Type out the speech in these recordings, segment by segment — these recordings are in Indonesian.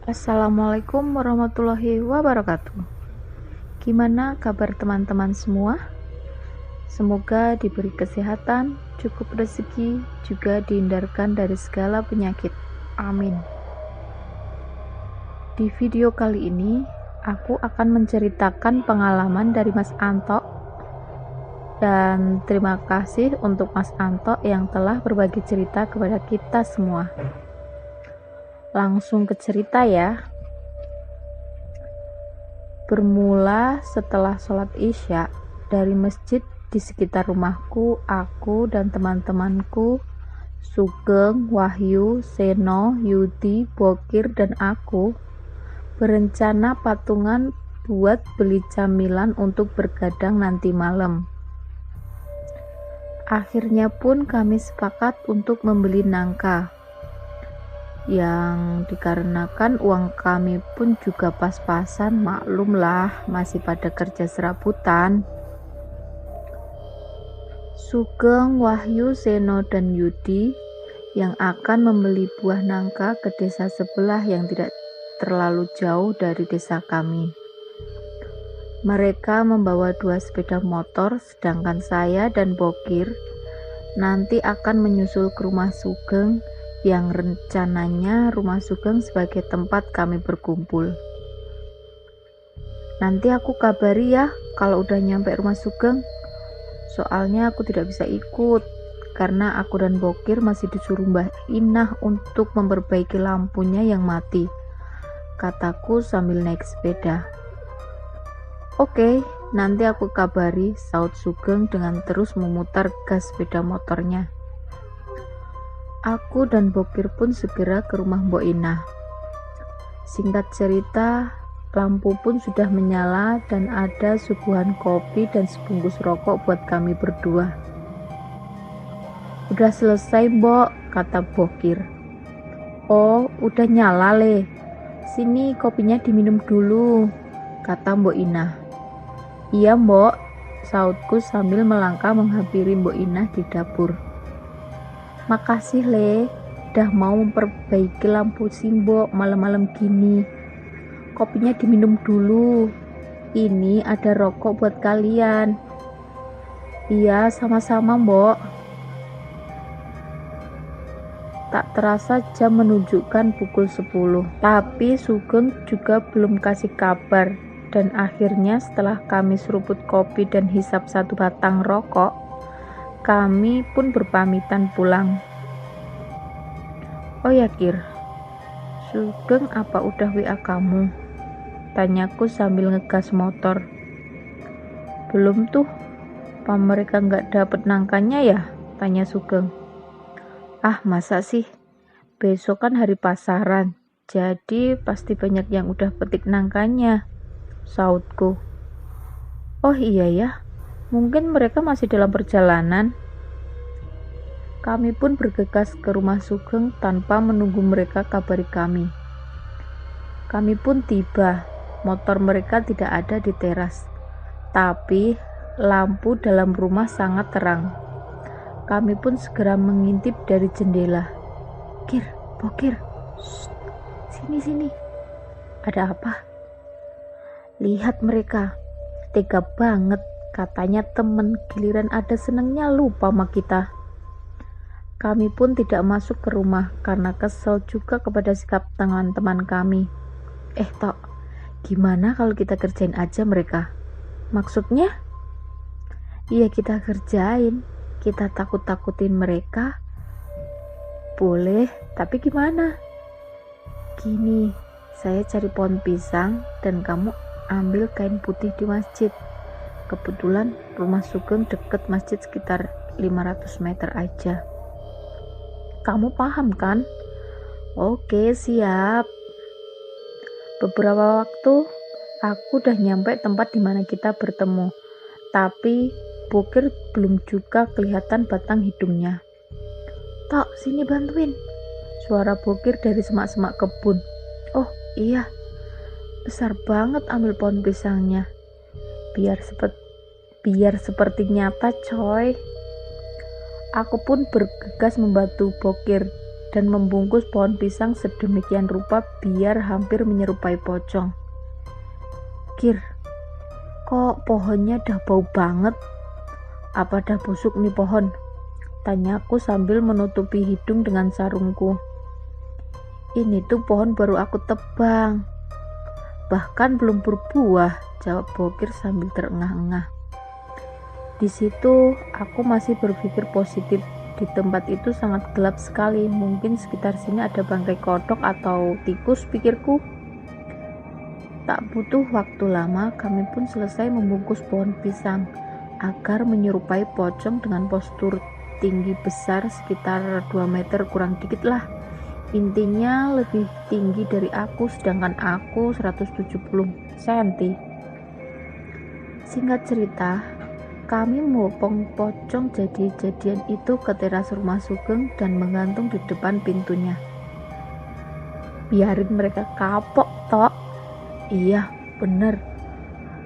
Assalamualaikum warahmatullahi wabarakatuh. Gimana kabar teman-teman semua? Semoga diberi kesehatan, cukup rezeki, juga dihindarkan dari segala penyakit. Amin. Di video kali ini, aku akan menceritakan pengalaman dari Mas Anto. Dan terima kasih untuk Mas Anto yang telah berbagi cerita kepada kita semua. Langsung ke cerita ya. Bermula setelah sholat Isya, dari masjid di sekitar rumahku, aku dan teman-temanku, Sugeng, Wahyu, Seno, Yudi, Bokir, dan aku, berencana patungan buat beli camilan untuk bergadang nanti malam. Akhirnya pun kami sepakat untuk membeli nangka, yang dikarenakan uang kami pun juga pas-pasan, maklumlah masih pada kerja serabutan. Sugeng, Wahyu, Seno, dan Yudi yang akan membeli buah nangka ke desa sebelah yang tidak terlalu jauh dari desa kami. Mereka membawa 2 sepeda motor, sedangkan saya dan Bokir nanti akan menyusul ke rumah Sugeng, yang rencananya rumah Sugeng sebagai tempat kami berkumpul. Nanti aku kabari ya kalau udah nyampe rumah Sugeng. Soalnya aku tidak bisa ikut karena aku dan Bokir masih disuruh Mbah Inah untuk memperbaiki lampunya yang mati, kataku sambil naik sepeda. Oke, nanti aku kabari, saut Sugeng dengan terus memutar gas sepeda motornya. Aku dan Bokir pun segera ke rumah Mbok Inah. Singkat cerita, lampu pun sudah menyala dan ada suguhan kopi dan sebungkus rokok buat kami berdua. Udah selesai, Mbok, kata Bokir. Oh, udah nyala, Le. Sini kopinya diminum dulu, kata Mbok Inah. Iya, Mbok, sautku sambil melangkah menghampiri Mbok Inah di dapur. Makasih, Le, udah mau memperbaiki lampu Mbok malam-malam gini. Kopinya diminum dulu. Ini ada rokok buat kalian. Iya, sama-sama, Mbok. Tak terasa jam menunjukkan pukul 10. Tapi Sugeng juga belum kasih kabar. Dan akhirnya setelah kami seruput kopi dan hisap 1 batang rokok, kami pun berpamitan pulang. Oh ya, Kir, Sugeng apa udah WA kamu? Tanyaku sambil ngegas motor. Belum tuh, apa mereka nggak dapet nangkanya ya? Tanya Sugeng. Ah, masa sih? Besok kan hari pasaran, jadi pasti banyak yang udah petik nangkanya, sautku. Oh iya ya, mungkin mereka masih dalam perjalanan. Kami pun bergegas ke rumah Sugeng tanpa menunggu mereka kabari kami. Kami pun tiba. Motor mereka tidak ada di teras, tapi lampu dalam rumah sangat terang. Kami pun segera mengintip dari jendela. Kir, Bokir, sini. Ada apa? Lihat mereka, tega banget. Katanya temen, giliran ada senengnya lupa sama kita. Kami pun tidak masuk ke rumah karena kesel juga kepada sikap teman-teman kami. Tok, gimana kalau kita kerjain aja mereka? Maksudnya? Iya, kita kerjain. Kita takut-takutin mereka. Boleh, tapi gimana? Gini, saya cari pohon pisang dan kamu ambil kain putih di masjid. Kebetulan rumah Sugeng deket masjid sekitar 500 meter aja. Kamu paham kan? Oke, siap. Beberapa waktu aku udah nyampe tempat dimana kita bertemu, tapi Bokir belum juga kelihatan batang hidungnya. Tok, sini bantuin. Suara Bokir dari semak-semak kebun. Oh iya, besar banget ambil pohon pisangnya. Biar seperti nyata, coy. Aku pun bergegas membantu Bokir dan membungkus pohon pisang sedemikian rupa biar hampir menyerupai pocong. Kir, kok pohonnya dah bau banget? Apa dah busuk nih pohon? Tanyaku sambil menutupi hidung dengan sarungku. Ini tuh pohon baru aku tebang. Bahkan belum berbuah, jawab Bokir sambil terengah-engah. Di situ aku masih berpikir positif. Di tempat itu sangat gelap sekali. Mungkin sekitar sini ada bangkai kodok atau tikus, pikirku. Tak butuh waktu lama, kami pun selesai membungkus pohon pisang agar menyerupai pocong dengan postur tinggi besar sekitar 2 meter kurang dikit lah. Intinya lebih tinggi dari aku, sedangkan aku 170 cm. Singkat cerita, kami mopong pocong jadi-jadian itu ke teras rumah Sugeng dan menggantung di depan pintunya. Biarin mereka kapok, Tok. Iya, bener.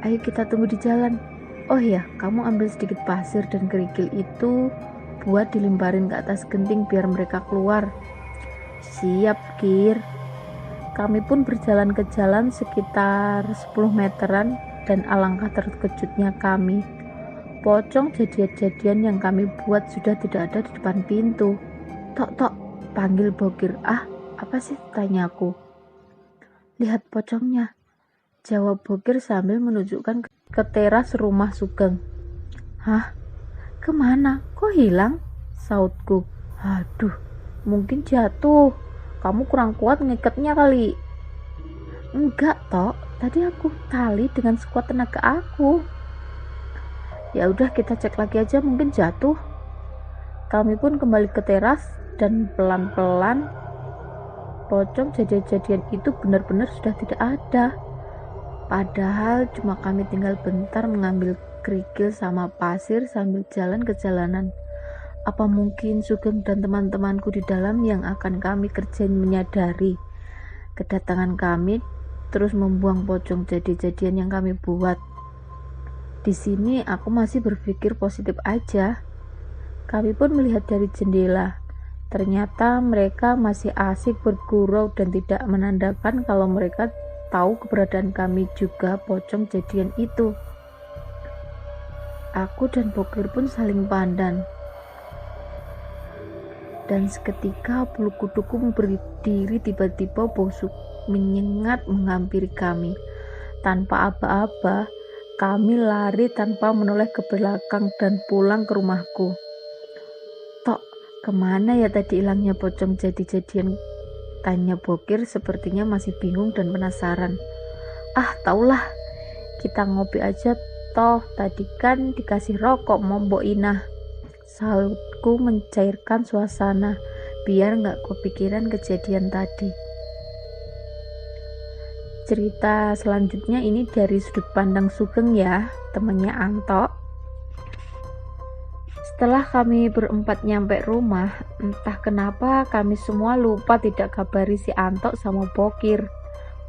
Ayo kita tunggu di jalan. Oh iya, kamu ambil sedikit pasir dan kerikil itu buat dilemparin ke atas genting biar mereka keluar. Siap, Kir. Kami pun berjalan ke jalan sekitar 10 meteran dan alangkah terkejutnya kami. Pocong jadian-jadian yang kami buat sudah tidak ada di depan pintu. Tok, panggil Bokir. Ah, apa sih? Tanyaku. Lihat pocongnya, jawab Bokir sambil menunjukkan ke teras rumah Sugeng. Hah? Kemana? Kok hilang? Sautku. Aduh, mungkin jatuh. Kamu kurang kuat ngikatnya kali. Enggak, Tok. Tadi aku tali dengan sekuat tenaga aku. Ya udah, kita cek lagi aja, mungkin jatuh. Kami pun kembali ke teras dan pelan-pelan pocong jadian-jadian itu benar-benar sudah tidak ada. Padahal cuma kami tinggal bentar mengambil kerikil sama pasir sambil jalan ke jalanan. Apa mungkin Sugeng dan teman-temanku di dalam yang akan kami kerjain menyadari kedatangan kami terus membuang pocong jadi-jadian yang kami buat? Di sini aku masih berpikir positif aja. Kami pun melihat dari jendela. Ternyata mereka masih asik bergurau dan tidak menandakan kalau mereka tahu keberadaan kami juga pocong jadian itu. Aku dan Bokir pun saling pandang. Dan seketika bulu kuduku berdiri, tiba-tiba busuk menyengat menghampiri kami. Tanpa aba-aba, kami lari tanpa menoleh ke belakang dan pulang ke rumahku. Tok, kemana ya tadi hilangnya pocong jadi-jadian? Tanya Bokir sepertinya masih bingung dan penasaran. Ah, taulah, kita ngopi aja toh, tadi kan dikasih rokok Mbok Inah. Sautku mencairkan suasana biar gak kepikiran kejadian tadi. Cerita selanjutnya ini dari sudut pandang Sugeng ya, temannya Anto. Setelah kami berempat nyampe rumah, entah kenapa kami semua lupa tidak kabari si Anto sama Bokir.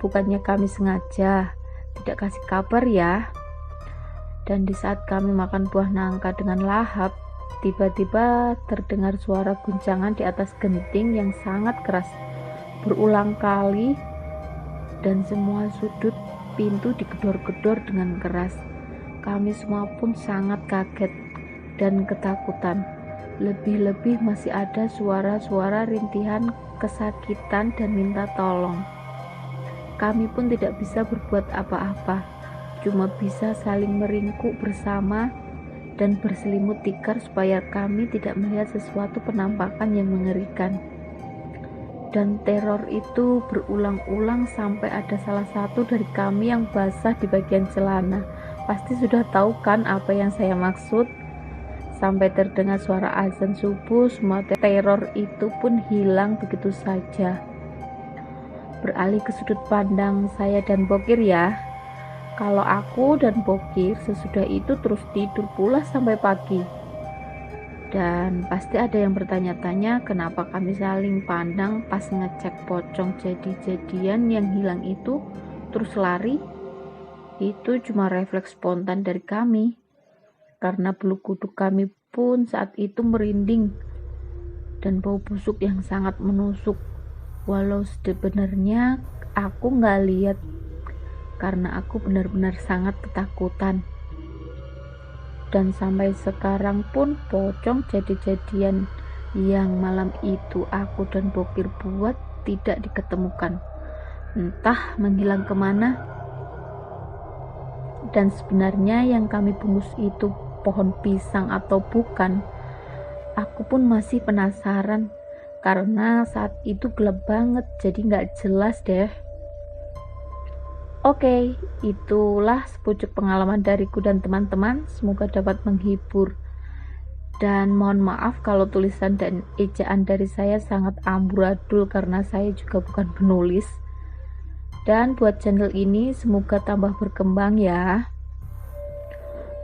Bukannya kami sengaja tidak kasih kabar ya. Dan di saat kami makan buah nangka dengan lahap, tiba-tiba terdengar suara guncangan di atas genting yang sangat keras, berulang kali, dan semua sudut pintu digedor-gedor dengan keras. Kami semua pun sangat kaget dan ketakutan. Lebih-lebih masih ada suara-suara rintihan kesakitan dan minta tolong. Kami pun tidak bisa berbuat apa-apa, cuma bisa saling meringkuk bersama dan berselimut tikar supaya kami tidak melihat sesuatu penampakan yang mengerikan. Dan teror itu berulang-ulang sampai ada salah satu dari kami yang basah di bagian celana. Pasti sudah tahu kan apa yang saya maksud? Sampai terdengar suara azan subuh, semua teror itu pun hilang begitu saja. Beralih ke sudut pandang saya dan Bokir ya. Kalau aku dan Bokir sesudah itu terus tidur pula sampai pagi. Dan pasti ada yang bertanya-tanya kenapa kami saling pandang pas ngecek pocong jadi-jadian yang hilang itu terus lari. Itu cuma refleks spontan dari kami, karena bulu kuduk kami pun saat itu merinding dan bau busuk yang sangat menusuk. Walau sebenarnya aku nggak lihat karena aku benar-benar sangat ketakutan. Dan sampai sekarang pun pocong jadi-jadian yang malam itu aku dan Bokir buat tidak diketemukan. Entah menghilang kemana. Dan sebenarnya yang kami bungkus itu pohon pisang atau bukan, aku pun masih penasaran karena saat itu gelap banget, jadi nggak jelas deh. Oke, itulah sepucuk pengalaman dariku dan teman-teman. Semoga dapat menghibur. Dan mohon maaf kalau tulisan dan ejaan dari saya sangat amburadul karena saya juga bukan penulis. Dan buat channel ini semoga tambah berkembang ya.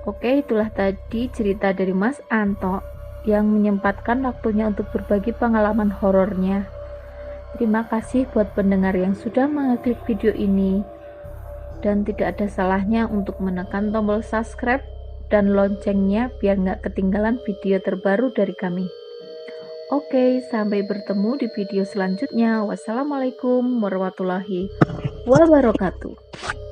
Oke, itulah tadi cerita dari Mas Anto yang menyempatkan waktunya untuk berbagi pengalaman horornya. Terima kasih buat pendengar yang sudah mengeklik video ini. Dan tidak ada salahnya untuk menekan tombol subscribe dan loncengnya biar nggak ketinggalan video terbaru dari kami. Oke, sampai bertemu di video selanjutnya. Wassalamualaikum warahmatullahi wabarakatuh.